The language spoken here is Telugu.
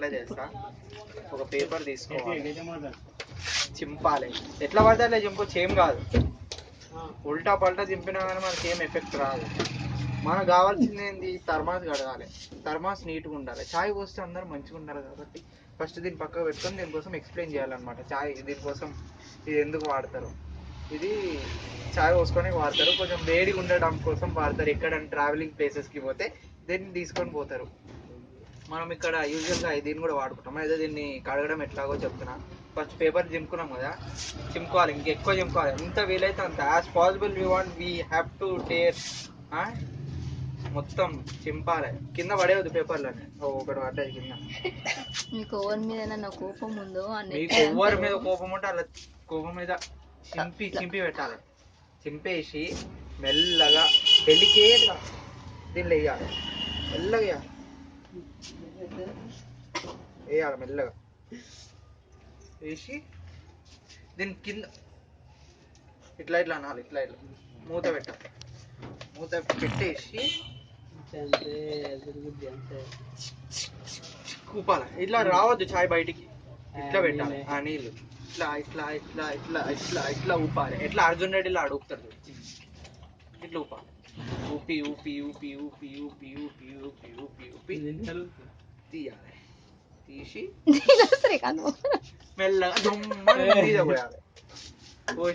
ఎట్లా చేస్తా, ఒక పేపర్ తీసుకోవాలి, చింపాలి. ఎట్లా పడితే అట్లా చింపొచ్చు, ఏం కాదు. ఉల్టా పల్టా చింపినా కానీ మనకి ఏం ఎఫెక్ట్ రాదు. మనకు కావాల్సింది ఏంది, థర్మాస్ కడగాలి. థర్మాస్ నీట్గా ఉండాలి. చాయ్ పోస్తే అందరూ మంచిగా ఉండాలి కాబట్టి ఫస్ట్ దీన్ని పక్కకు పెట్టుకొని దీనికోసం ఎక్స్ప్లెయిన్ చేయాలన్నమాట. చాయ్ దీనికోసం ఇది ఎందుకు వాడతారు. ఇది చాయ్ పోసుకొని వాడతారు, కొంచెం వేడిగా ఉండడం కోసం వాడతారు. ఎక్కడైనా ట్రావెలింగ్ ప్లేసెస్కి పోతే దీన్ని తీసుకొని పోతారు. మనం ఇక్కడ యూజువల్గా దీన్ని కూడా వాడుకుంటాం. అయితే దీన్ని కడగడం ఎట్లాగో చెప్తున్నా. ఫస్ట్ పేపర్ చింపుకున్నాం కదా, చింపుకోవాలి, ఇంకెక్కువ చింపుకోవాలి. ఎంత వీలైతే అంత, as possible we have to tear. మొత్తం చింపాలి, కింద పడేయద్దు పేపర్లని. ఒకటి పడ్డది కింద. మీకు ఎవరి మీద కోపం ఉందో, మీకు ఎవరి మీద కోపం ఉంటే అలా కోపం మీద చింపి పెట్టాలి. చింపేసి మెల్లగా డెలికేట్గా దీనిలో వేయాలి. మెల్లగా వేయాలి, మెల్లగా వేసి దీని కింద ఇట్లా ఇట్లా అనాలి. ఇట్లా మూత పెట్టాలి. మూత పెట్టేసి కూపాలి. ఇట్లా రావద్దు చాయ్ బయటికి, ఇట్లా పెట్టాలి. ఆ నీళ్ళు ఇట్లా ఇట్లా ఇట్లా ఇట్లా ఇట్లా ఇట్లా ఊపాలి. ఎట్లా అర్జున్ రెడ్డిలో అడుగుతారు, ఇట్లా ఊపాలి. ఊపి ఊపి ఊపి ఊపి ఊపి ఊపి ఊపి ఊపి ఊపి తీయాలి. తీసి మెల్లగా దుమ్మని మీద పోయాలి.